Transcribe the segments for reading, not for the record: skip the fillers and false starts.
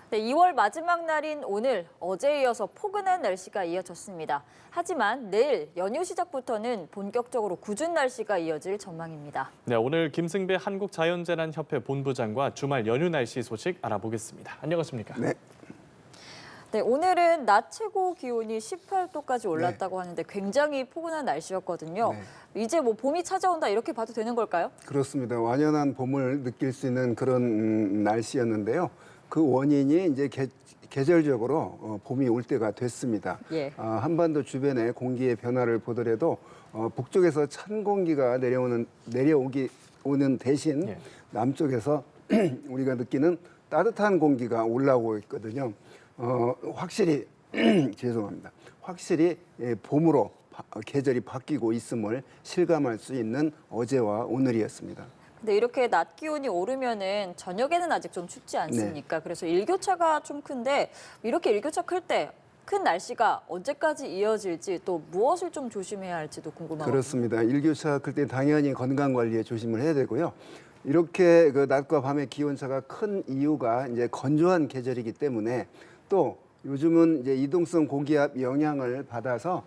네, 2월 마지막 날인 오늘 어제에 이어서 포근한 날씨가 이어졌습니다. 하지만 내일 연휴 시작부터는 본격적으로 궂은 날씨가 이어질 전망입니다. 네, 오늘 김승배 한국자연재난협회 본부장과 주말 연휴 날씨 소식 알아보겠습니다. 안녕하십니까? 네. 네, 오늘은 낮 최고 기온이 18도까지 올랐다고 하는데 굉장히 포근한 날씨였거든요. 이제 뭐 봄이 찾아온다 이렇게 봐도 되는 걸까요? 그렇습니다. 완연한 봄을 느낄 수 있는 그런 날씨였는데요. 그 원인이 이제 계절적으로 봄이 올 때가 됐습니다. 예. 한반도 주변의 공기의 변화를 보더라도 북쪽에서 찬 공기가 오는 대신 예. 남쪽에서 우리가 느끼는 따뜻한 공기가 올라오고 있거든요. 확실히 죄송합니다. 확실히 봄으로 계절이 바뀌고 있음을 실감할 수 있는 어제와 오늘이었습니다. 근데 이렇게 낮 기온이 오르면은 저녁에는 아직 좀 춥지 않습니까? 그래서 일교차가 좀 큰데 이렇게 일교차 클 때 큰 날씨가 언제까지 이어질지 또 무엇을 좀 조심해야 할지도 궁금하거든요. 그렇습니다. 일교차 클 때 당연히 건강 관리에 조심을 해야 되고요. 이렇게 그 낮과 밤의 기온차가 큰 이유가 이제 건조한 계절이기 때문에 또 요즘은 이제 이동성 고기압 영향을 받아서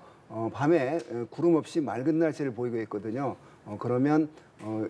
밤에 구름 없이 맑은 날씨를 보이고 있거든요. 그러면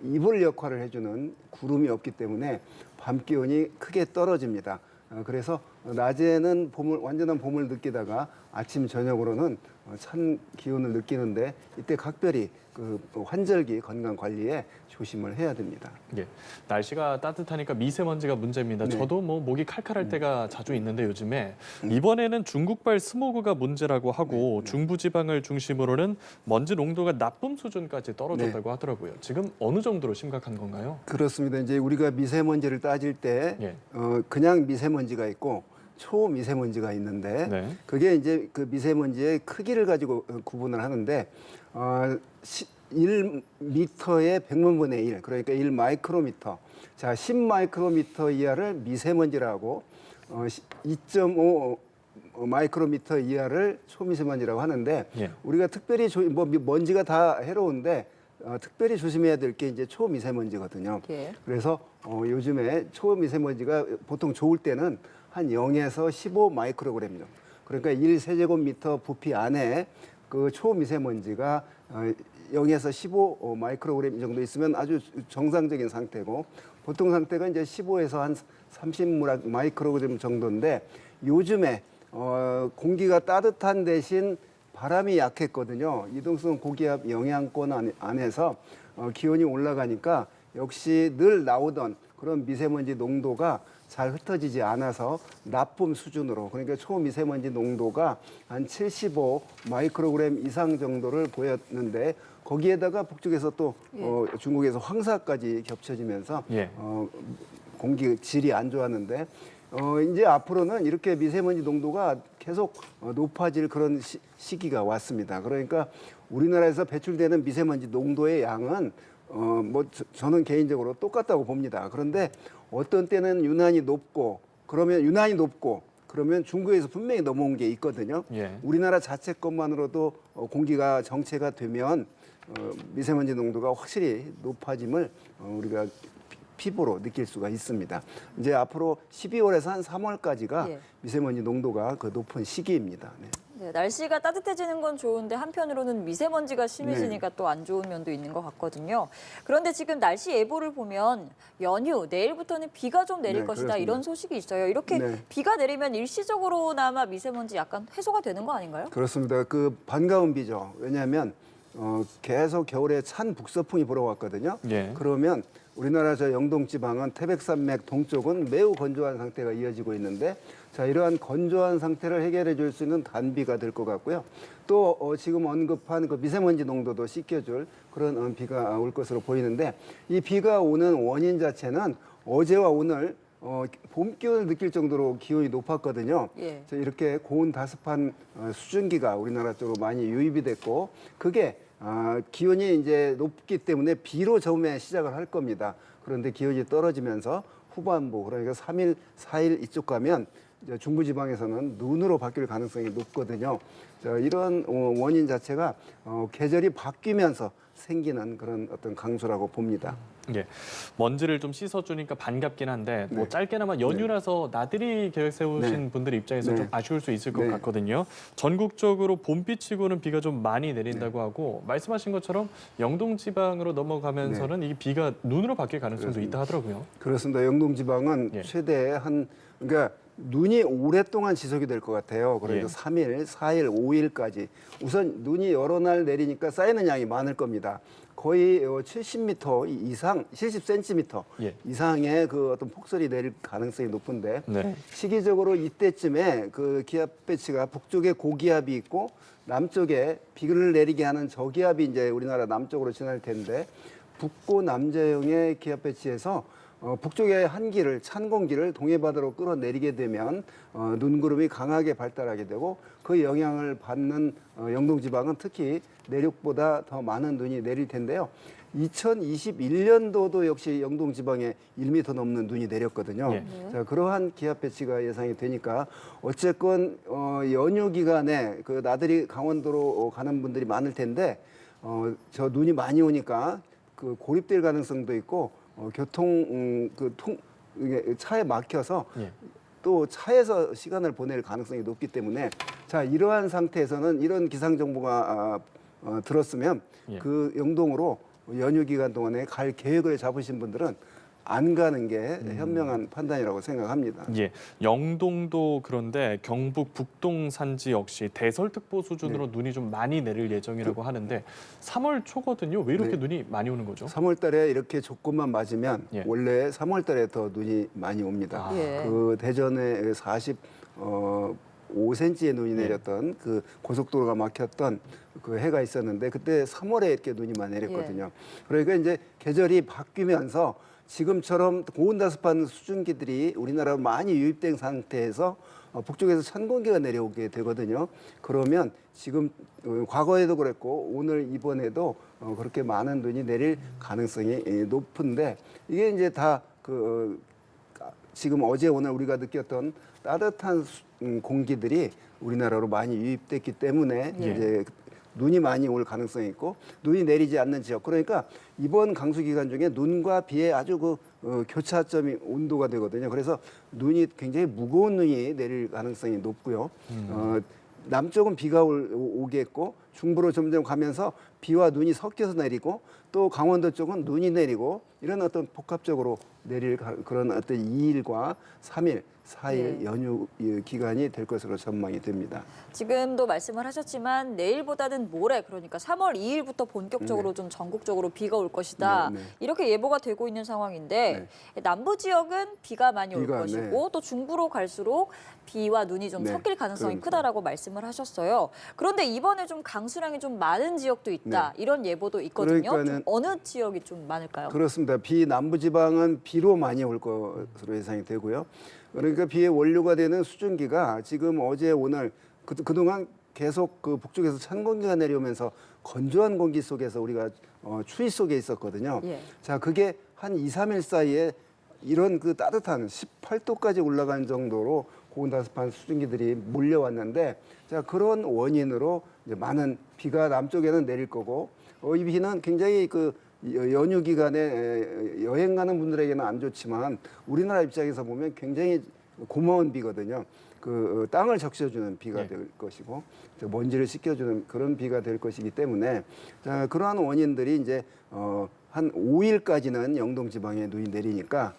이불 역할을 해주는 구름이 없기 때문에 밤 기온이 크게 떨어집니다. 그래서 낮에는 완전한 봄을 느끼다가 아침 저녁으로는 찬 기온을 느끼는데 이때 각별히 그 환절기 건강 관리에 조심을 해야 됩니다. 예, 날씨가 따뜻하니까 미세먼지가 문제입니다. 네. 저도 뭐 목이 칼칼할 때가 자주 있는데 요즘에 이번에는 중국발 스모그가 문제라고 하고 중부지방을 중심으로는 먼지 농도가 나쁨 수준까지 떨어졌다고 하더라고요. 지금 어느 정도로 심각한 건가요? 그렇습니다. 이제 우리가 미세먼지를 따질 때 예. 그냥 미세먼지가 있고 초미세먼지가 있는데 네. 그게 이제 그 미세먼지의 크기를 가지고 구분을 하는데 1m의 100만 분의 1, 그러니까 1 마이크로미터. 자, 10 마이크로미터 이하를 미세먼지라고 2.5 마이크로미터 이하를 초미세먼지라고 하는데 예. 우리가 특별히 먼지가 다 해로운데 특별히 조심해야 될 게 이제 초미세먼지거든요. 예. 그래서 요즘에 초미세먼지가 보통 좋을 때는 한 0에서 15 마이크로그램 정도. 그러니까 1세제곱미터 부피 안에 그 초미세먼지가 0에서 15 마이크로그램 정도 있으면 아주 정상적인 상태고 보통 상태가 이제 15에서 한 30 마이크로그램 정도인데 요즘에 공기가 따뜻한 대신 바람이 약했거든요. 이동성 고기압 영향권 안에서 기온이 올라가니까 역시 늘 나오던 그런 미세먼지 농도가 잘 흩어지지 않아서 나쁨 수준으로, 그러니까 초미세먼지 농도가 한 75 마이크로그램 이상 정도를 보였는데 거기에다가 북쪽에서 또 중국에서 황사까지 겹쳐지면서 예. 공기 질이 안 좋았는데 이제 앞으로는 이렇게 미세먼지 농도가 계속 높아질 그런 시기가 왔습니다. 그러니까 우리나라에서 배출되는 미세먼지 농도의 양은 저는 개인적으로 똑같다고 봅니다. 그런데 어떤 때는 유난히 높고 그러면 중국에서 분명히 넘어온 게 있거든요. 예. 우리나라 자체 것만으로도 공기가 정체가 되면 미세먼지 농도가 확실히 높아짐을 우리가 피부로 느낄 수가 있습니다. 이제 앞으로 12월에서 한 3월까지가 미세먼지 농도가 그 높은 시기입니다. 네. 네, 날씨가 따뜻해지는 건 좋은데 한편으로는 미세먼지가 심해지니까 또 안 좋은 면도 있는 것 같거든요. 그런데 지금 날씨 예보를 보면 연휴, 내일부터는 비가 좀 내릴 것이다 그렇습니다. 이런 소식이 있어요. 이렇게 비가 내리면 일시적으로나마 미세먼지 약간 해소가 되는 거 아닌가요? 그렇습니다. 그 반가운 비죠. 왜냐하면 계속 겨울에 찬 북서풍이 불어왔거든요. 예. 그러면 우리나라 저 영동 지방은 태백산맥 동쪽은 매우 건조한 상태가 이어지고 있는데 자, 이러한 건조한 상태를 해결해 줄 수 있는 단비가 될 것 같고요. 또 지금 언급한 그 미세먼지 농도도 씻겨줄 그런 비가 올 것으로 보이는데 이 비가 오는 원인 자체는 어제와 오늘 봄 기온을 느낄 정도로 기온이 높았거든요. 예. 그래서 이렇게 고온 다습한 수증기가 우리나라 쪽으로 많이 유입이 됐고 그게 기온이 이제 높기 때문에 비로 처음에 시작을 할 겁니다. 그런데 기온이 떨어지면서 후반부 그러니까 3일, 4일 이쪽 가면 이제 중부지방에서는 눈으로 바뀔 가능성이 높거든요. 이런 원인 자체가 계절이 바뀌면서 생기는 그런 어떤 강수라고 봅니다. 예, 먼지를 좀 씻어주니까 반갑긴 한데 뭐 네. 짧게나마 연휴라서 나들이 계획 세우신 네. 분들 입장에서 네. 좀 아쉬울 수 있을 것 네. 같거든요. 전국적으로 봄비치고는 비가 좀 많이 내린다고 하고 말씀하신 것처럼 영동 지방으로 넘어가면서는 이 비가 눈으로 바뀔 가능성도 그렇습니다. 있다 하더라고요. 그렇습니다. 영동지방은 예. 최대 그러니까 눈이 오랫동안 지속이 될 것 같아요. 그러니까 예. 3일, 4일, 5일까지. 우선 눈이 여러 날 내리니까 쌓이는 양이 많을 겁니다. 거의 70m 이상, 70cm 예. 이상의 그 어떤 폭설이 내릴 가능성이 높은데 네. 시기적으로 이때쯤에 그 기압 배치가 북쪽에 고기압이 있고 남쪽에 비를 내리게 하는 저기압이 이제 우리나라 남쪽으로 지날 텐데 북고 남저형의 기압 배치에서 북쪽의 한기를 찬 공기를 동해바다로 끌어내리게 되면 눈구름이 강하게 발달하게 되고 그 영향을 받는 영동지방은 특히 내륙보다 더 많은 눈이 내릴 텐데요. 2021년도도 역시 영동지방에 1m 넘는 눈이 내렸거든요. 예. 자, 그러한 기압 배치가 예상이 되니까 어쨌건 연휴 기간에 그 나들이 강원도로 가는 분들이 많을 텐데 저 눈이 많이 오니까 그 고립될 가능성도 있고 이게 차에 막혀서 예. 또 차에서 시간을 보낼 가능성이 높기 때문에 자 이러한 상태에서는 이런 기상 정보가 들었으면 예. 그 영동으로 연휴 기간 동안에 갈 계획을 잡으신 분들은 안 가는 게 현명한 판단이라고 생각합니다. 예, 영동도 그런데 경북 북동 산지 역시 대설특보 수준으로 네. 눈이 좀 많이 내릴 예정이라고 하는데 3월 초거든요. 왜 이렇게 네. 눈이 많이 오는 거죠? 3월 달에 이렇게 조건만 맞으면 예. 원래 3월 달에 더 눈이 많이 옵니다. 아. 예. 그 대전에 5cm의 눈이 내렸던 그 고속도로가 막혔던 그 해가 있었는데 그때 3월에 이렇게 눈이 많이 내렸거든요. 그러니까 이제 계절이 바뀌면서 지금처럼 고온다습한 수증기들이 우리나라로 많이 유입된 상태에서 북쪽에서 찬 공기가 내려오게 되거든요. 그러면 지금 과거에도 그랬고 오늘 이번에도 그렇게 많은 눈이 내릴 가능성이 높은데 이게 이제 다 지금 어제 오늘 우리가 느꼈던 따뜻한 공기들이 우리나라로 많이 유입됐기 때문에 예. 이제 눈이 많이 올 가능성이 있고 눈이 내리지 않는 지역 그러니까 이번 강수 기간 중에 눈과 비의 아주 교차점이 온도가 되거든요. 그래서 눈이 굉장히 무거운 눈이 내릴 가능성이 높고요. 남쪽은 비가 오겠고 중부로 점점 가면서 비와 눈이 섞여서 내리고 또 강원도 쪽은 눈이 내리고 이런 어떤 복합적으로 내릴 그런 어떤 2일과 3일, 4일 네. 연휴 기간이 될 것으로 전망이 됩니다. 지금도 말씀을 하셨지만 내일보다는 모레 그러니까 3월 2일부터 본격적으로 좀 전국적으로 비가 올 것이다. 네, 네. 이렇게 예보가 되고 있는 상황인데 남부 지역은 비가 많이 올 비가, 것이고 또 중부로 갈수록 비와 눈이 좀 네, 섞일 가능성이 그러니까. 크다라고 말씀을 하셨어요. 그런데 이번에 좀 강수량이 좀 많은 지역도 있다. 이런 예보도 있거든요. 좀 그러니까는 어느 지역이 좀 많을까요? 그렇습니다. 남부지방은 비로 많이 올 것으로 예상이 되고요. 그러니까 비의 원료가 되는 수증기가 지금 어제 오늘 그동안 계속 그 북쪽에서 찬 공기가 내려오면서 건조한 공기 속에서 우리가 추위 속에 있었거든요. 예. 자, 그게 한 2, 3일 사이에 이런 그 따뜻한 18도까지 올라간 정도로 고온다습한 수증기들이 몰려왔는데 자, 그런 원인으로 이제 많은 비가 남쪽에는 내릴 거고 이 비는 굉장히 그 연휴 기간에 여행 가는 분들에게는 안 좋지만 우리나라 입장에서 보면 굉장히 고마운 비거든요. 그 땅을 적셔주는 비가 네. 될 것이고 먼지를 씻겨주는 그런 비가 될 것이기 때문에 자, 그러한 원인들이 이제 한 5일까지는 영동 지방에 눈이 내리니까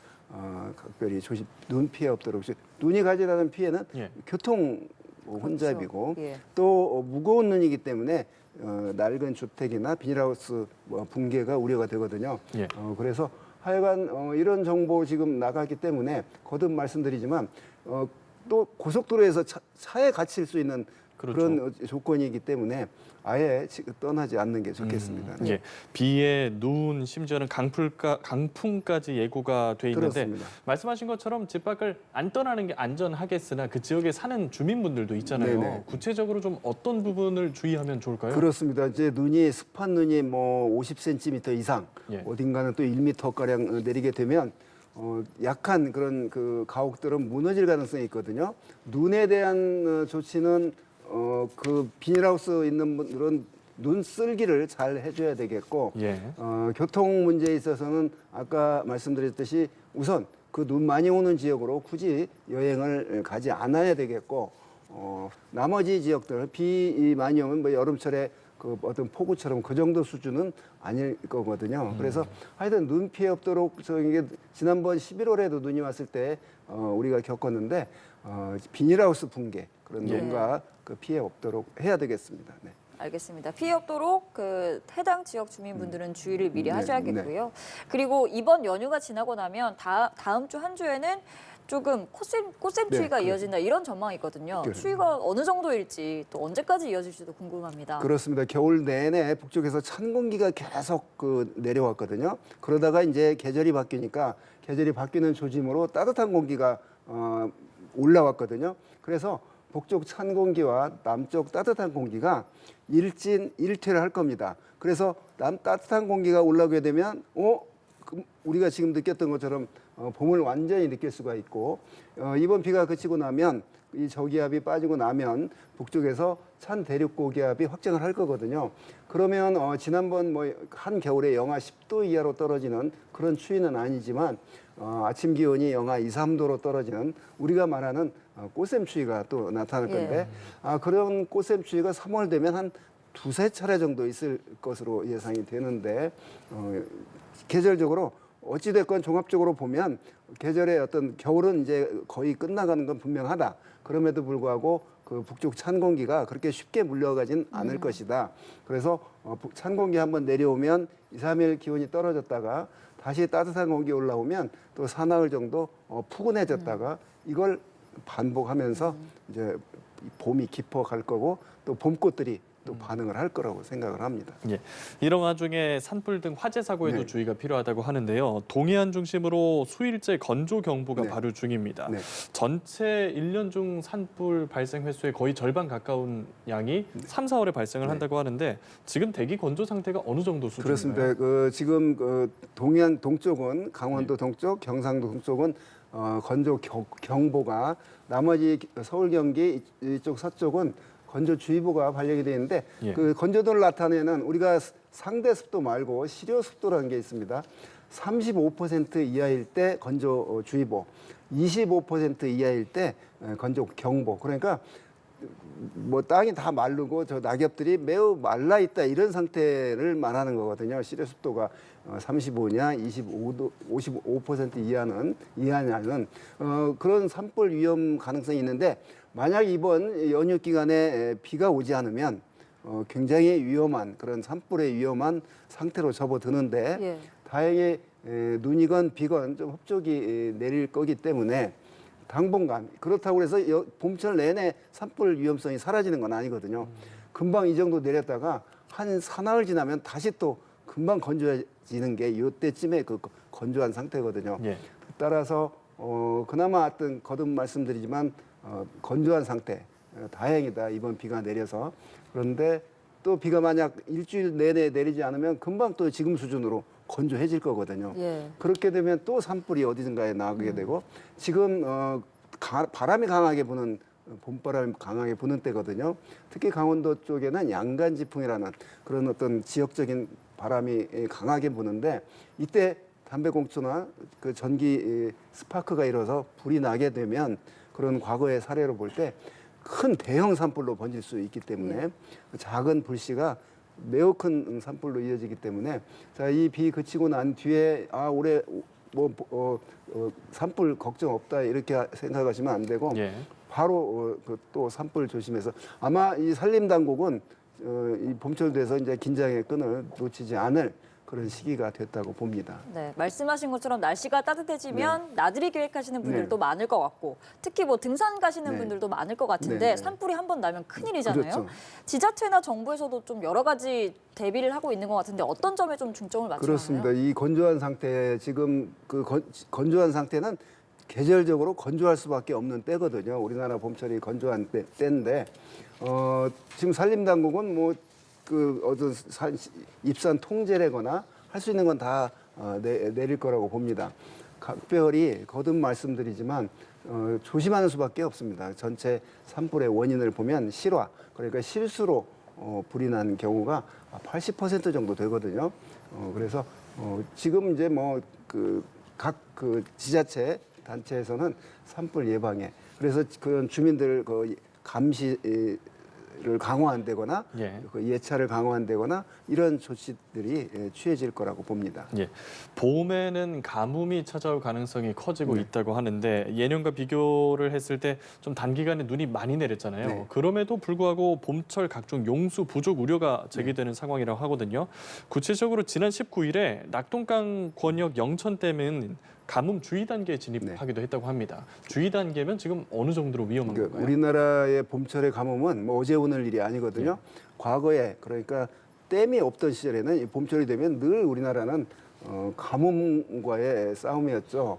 각별히 눈 피해 없도록 눈이 가져다는 피해는 예. 교통 혼잡이고 예. 또 무거운 눈이기 때문에 낡은 주택이나 비닐하우스 붕괴가 우려가 되거든요. 예. 그래서 하여간 이런 정보 지금 나갔기 때문에 거듭 말씀드리지만 또 고속도로에서 차에 갇힐 수 있는 그렇죠. 그런 조건이기 때문에 아예 떠나지 않는 게 좋겠습니다. 예, 비에 눈 심지어는 강풍까지 예고가 돼 있는데 그렇습니다. 말씀하신 것처럼 집 밖을 안 떠나는 게 안전하겠으나 그 지역에 사는 주민분들도 있잖아요. 네네. 구체적으로 좀 어떤 부분을 주의하면 좋을까요? 그렇습니다. 이제 습한 눈이 뭐 50cm 이상 예. 어딘가는 또 1m 가량 내리게 되면 약한 그런 그 가옥들은 무너질 가능성이 있거든요. 눈에 대한 조치는 그 비닐하우스 있는 분들은 눈 쓸기를 잘 해줘야 되겠고, 예. 교통 문제에 있어서는 아까 말씀드렸듯이 우선 그 눈 많이 오는 지역으로 굳이 여행을 가지 않아야 되겠고, 나머지 지역들 비 많이 오면 뭐 여름철에 그 어떤 폭우처럼 그 정도 수준은 아닐 거거든요. 그래서 하여튼 눈 피해 없도록 저게 지난번 11월에도 눈이 왔을 때 우리가 겪었는데 비닐하우스 붕괴 그런 예. 뭔가 그 피해 없도록 해야 되겠습니다. 네. 알겠습니다. 피해 없도록 그 해당 지역 주민분들은 주의를 미리 네, 하셔야겠고요. 그리고 이번 연휴가 지나고 나면 다음 주 한 주에는 조금 꽃샘 네, 추위가 그렇죠. 이어진다 이런 전망이 있거든요. 그렇죠. 추위가 어느 정도일지 또 언제까지 이어질지도 궁금합니다. 그렇습니다. 겨울 내내 북쪽에서 찬 공기가 계속 그 내려왔거든요. 그러다가 이제 계절이 바뀌니까 계절이 바뀌는 조짐으로 따뜻한 공기가 올라왔거든요. 그래서 북쪽 찬 공기와 남쪽 따뜻한 공기가 일진일퇴를 할 겁니다. 그래서 따뜻한 공기가 올라오게 되면 우리가 지금 느꼈던 것처럼 봄을 완전히 느낄 수가 있고 이번 비가 그치고 나면 이 저기압이 빠지고 나면 북쪽에서 찬 대륙 고기압이 확정을 할 거거든요. 그러면 지난번 뭐 한겨울에 영하 10도 이하로 떨어지는 그런 추위는 아니지만 아침 기온이 영하 2, 3도로 떨어지는 우리가 말하는 꽃샘 추위가 또 나타날 건데 그런 꽃샘 추위가 3월 되면 한 두세 차례 정도 있을 것으로 예상이 되는데 계절적으로 어찌됐건 종합적으로 보면 계절의 어떤 겨울은 이제 거의 끝나가는 건 분명하다. 그럼에도 불구하고 그 북쪽 찬 공기가 그렇게 쉽게 물려가진 않을 것이다. 그래서 찬 공기 한번 내려오면 2, 3일 기온이 떨어졌다가 다시 따뜻한 공기 올라오면 또 사나흘 정도 푸근해졌다가 이걸 반복하면서 이제 봄이 깊어갈 거고 또 봄꽃들이 또 반응을 할 거라고 생각을 합니다. 예. 이런 와중에 산불 등 화재 사고에도 네. 주의가 필요하다고 하는데요. 동해안 중심으로 수일째 건조 경보가 네. 발효 중입니다. 네. 전체 1년 중 산불 발생 횟수의 거의 절반 가까운 양이 3, 4월에 발생을 한다고 하는데 지금 대기 건조 상태가 어느 정도 수준인가요? 그렇습니다. 지금 동해안 동쪽은 강원도 동쪽, 경상도 동쪽은 건조 경보가 나머지 서울, 경기 이쪽 서쪽은 건조주의보가 발령이 되어 있는데 예. 그 건조도를 나타내는 우리가 상대 습도 말고 실효 습도라는 게 있습니다. 35% 이하일 때 건조주의보, 25% 이하일 때 건조경보. 그러니까 뭐 땅이 다 마르고 저 낙엽들이 매우 말라 있다 이런 상태를 말하는 거거든요. 실효 습도가 35냐, 55% 이하냐는 그런 산불 위험 가능성이 있는데 만약 이번 연휴 기간에 비가 오지 않으면 굉장히 위험한 그런 산불의 위험한 상태로 접어드는데 예. 다행히 눈이건 비건 좀 흡족이 내릴 거기 때문에 당분간 그렇다고 해서 봄철 내내 산불 위험성이 사라지는 건 아니거든요. 금방 이 정도 내렸다가 한 사나흘 지나면 다시 또 금방 건조해지는 게 이때쯤에 그 건조한 상태거든요. 예. 따라서 그나마 어떤 거듭 말씀드리지만 건조한 상태 다행이다 이번 비가 내려서. 그런데 또 비가 만약 일주일 내내 내리지 않으면 금방 또 지금 수준으로 건조해질 거거든요. 예. 그렇게 되면 또 산불이 어디든가에 나게 되고 지금 바람이 강하게 부는 봄바람이 강하게 부는 때거든요. 특히 강원도 쪽에는 양간지풍이라는 그런 어떤 지역적인 바람이 강하게 부는데 이때 담배꽁초나 그 전기 스파크가 일어서 불이 나게 되면 그런 과거의 사례로 볼 때 큰 대형 산불로 번질 수 있기 때문에 작은 불씨가 매우 큰 산불로 이어지기 때문에 자, 이 비 그치고 난 뒤에 올해 산불 걱정 없다 이렇게 생각하시면 안 되고 예. 바로 또 산불 조심해서 아마 이 산림당국은 이 봄철 돼서 이제 긴장의 끈을 놓치지 않을 그런 시기가 됐다고 봅니다. 네, 말씀하신 것처럼 날씨가 따뜻해지면 나들이 계획하시는 분들도 네. 많을 것 같고 특히 뭐 등산 가시는 네. 분들도 많을 것 같은데 네, 네. 산불이 한 번 나면 큰일이잖아요. 그렇죠. 지자체나 정부에서도 좀 여러 가지 대비를 하고 있는 것 같은데 어떤 점에 좀 중점을 맞추나요? 그렇습니다. 이 건조한 상태 지금 그 건조한 상태는 계절적으로 건조할 수밖에 없는 때거든요. 우리나라 봄철이 건조한 때인데 지금 산림당국은 뭐 그 어떤 입산 통제라거나 할 수 있는 건 다 내릴 거라고 봅니다. 각별히 거듭 말씀드리지만 조심하는 수밖에 없습니다. 전체 산불의 원인을 보면 실화, 그러니까 실수로 불이 난 경우가 80% 정도 되거든요. 그래서 지금 이제 뭐 각 지자체 단체에서는 산불 예방에 그래서 그런 주민들 감시를 강화한다거나 예. 예찰을 강화한다거나 이런 조치들이 취해질 거라고 봅니다. 예. 봄에는 가뭄이 찾아올 가능성이 커지고 네. 있다고 하는데 예년과 비교를 했을 때 좀 단기간에 눈이 많이 내렸잖아요. 네. 그럼에도 불구하고 봄철 각종 용수 부족 우려가 제기되는 상황이라고 하거든요. 구체적으로 지난 19일에 낙동강 권역 영천댐은 가뭄 주의 단계에 진입하기도 했다고 합니다. 주의 단계면 지금 어느 정도로 위험한 그러니까 건가요? 우리나라의 봄철의 가뭄은 뭐 어제 오늘 일이 아니거든요. 과거에 그러니까 댐이 없던 시절에는 이 봄철이 되면 늘 우리나라는 가뭄과의 싸움이었죠.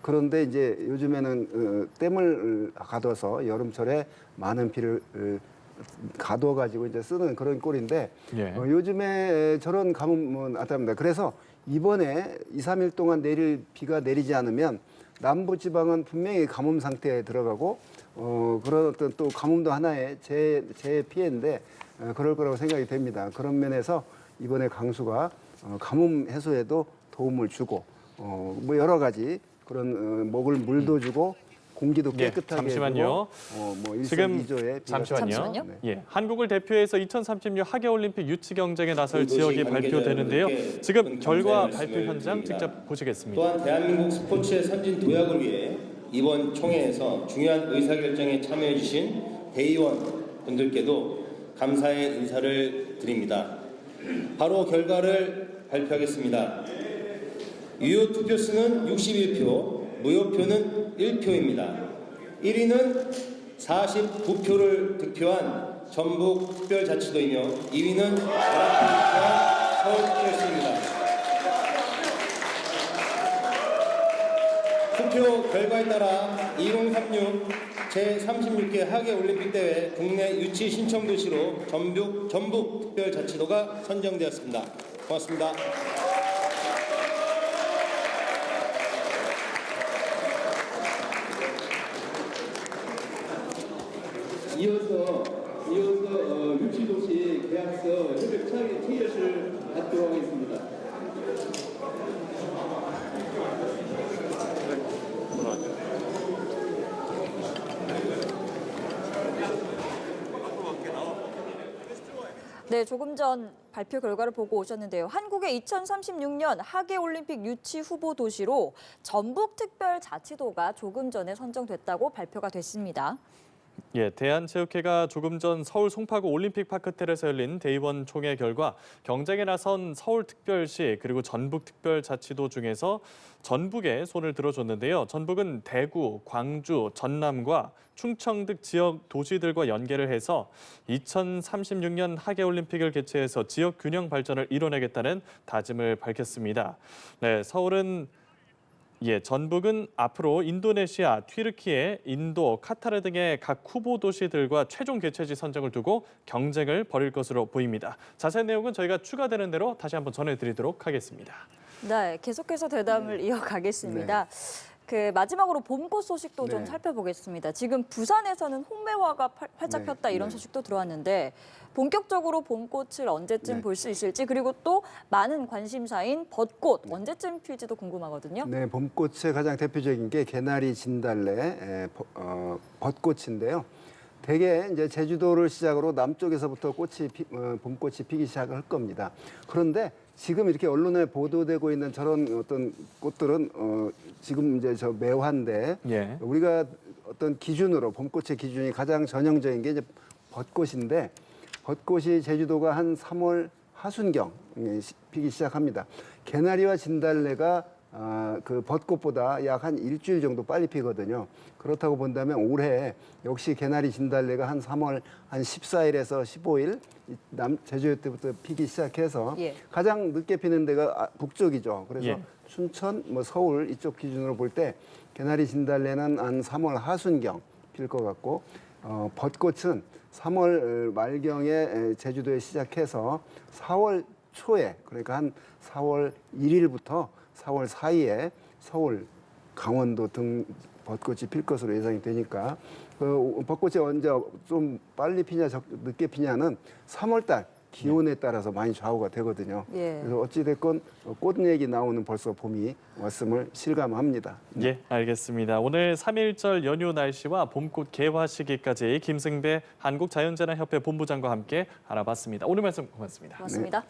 그런데 이제 요즘에는 댐을 가둬서 여름철에 많은 비를 가둬가지고 이제 쓰는 그런 꼴인데 예. 요즘에 저런 가뭄은 나타납니다. 그래서 이번에 2, 3일 동안 내릴 비가 내리지 않으면 남부 지방은 분명히 가뭄 상태에 들어가고 그런 어떤 또 가뭄도 하나의 재 피해인데 그럴 거라고 생각이 됩니다. 그런 면에서 이번에 강수가 가뭄 해소에도 도움을 주고 뭐 여러 가지 그런 먹을 물도 주고 공기도 예, 깨끗하게 잠시만요. 해주고 뭐 지금 일석이조의 잠시만요. 네. 예, 한국을 대표해서 2036 하계올림픽 유치 경쟁에 나설 지역이 발표되는데요. 지금 결과 발표 현장 직접 보시겠습니다. 또한 대한민국 스포츠의 선진 도약을 위해 이번 총회에서 중요한 의사결정에 참여해 주신 대의원 분들께도 감사의 인사를 드립니다. 바로 결과를 발표하겠습니다. 유효 투표수는 61표, 무효표는 1표입니다. 1위는 49표를 득표한 전북특별자치도이며 2위는 11표를 득표한 서울특별시입니다. 투표 결과에 따라 2036 제36회 하계올림픽대회 국내 유치 신청 도시로 전북특별자치도가 선정되었습니다. 고맙습니다. 이어서 유치도시 계약서 협약 체결을 받도록 하겠습니다. 네, 조금 전 발표 결과를 보고 오셨는데요. 한국의 2036년 하계올림픽 유치 후보 도시로 전북특별자치도가 조금 전에 선정됐다고 발표가 됐습니다. 예, 대한체육회가 조금 전 서울 송파구 올림픽파크텔에서 열린 대의원 총회 결과 경쟁에 나선 서울특별시 그리고 전북특별자치도 중에서 전북에 손을 들어줬는데요. 전북은 대구, 광주, 전남과 충청 등 지역 도시들과 연계를 해서 2036년 하계올림픽을 개최해서 지역 균형 발전을 이뤄내겠다는 다짐을 밝혔습니다. 네, 전북은 앞으로 인도네시아, 튀르키예, 인도, 카타르 등의 각 후보 도시들과 최종 개최지 선정을 두고 경쟁을 벌일 것으로 보입니다. 자세한 내용은 저희가 추가되는 대로 다시 한번 전해드리도록 하겠습니다. 네, 계속해서 대담을 이어가겠습니다. 마지막으로 봄꽃 소식도 좀 네. 살펴보겠습니다. 지금 부산에서는 홍매화가 활짝 네, 폈다 이런 네. 소식도 들어왔는데 본격적으로 봄꽃을 언제쯤 네. 볼 수 있을지 그리고 또 많은 관심사인 벚꽃 언제쯤 필지도 궁금하거든요. 네, 봄꽃의 가장 대표적인 게 개나리, 진달래, 벚꽃인데요. 대개 이제 제주도를 시작으로 남쪽에서부터 봄꽃이 피기 시작을 할 겁니다. 그런데 지금 이렇게 언론에 보도되고 있는 저런 어떤 꽃들은 지금 이제 저 매화인데 예. 우리가 어떤 기준으로 봄꽃의 기준이 가장 전형적인 게 이제 벚꽃인데 벚꽃이 제주도가 한 3월 하순경 피기 시작합니다. 개나리와 진달래가 그 벚꽃보다 약 한 일주일 정도 빨리 피거든요. 그렇다고 본다면 올해 역시 개나리 진달래가 한 3월 한 14일에서 15일 제주도 때부터 피기 시작해서 예. 가장 늦게 피는 데가 북쪽이죠. 그래서 예. 춘천, 서울 이쪽 기준으로 볼 때 개나리 진달래는 한 3월 하순경 필 것 같고 벚꽃은 3월 말경에 제주도에 시작해서 4월 초에 그러니까 한 4월 1일부터 4월 사이에 서울, 강원도 등 벚꽃이 필 것으로 예상이 되니까 그 벚꽃이 언제 좀 빨리 피냐 늦게 피냐는 3월달 기온에 따라서 많이 좌우가 되거든요. 예. 그래서 어찌됐건 꽃 얘기 나오는 벌써 봄이 왔음을 실감합니다. 예, 알겠습니다. 오늘 3.1절 연휴 날씨와 봄꽃 개화 시기까지 김승배 한국자연재난협회 본부장과 함께 알아봤습니다. 오늘 말씀 고맙습니다. 고맙습니다.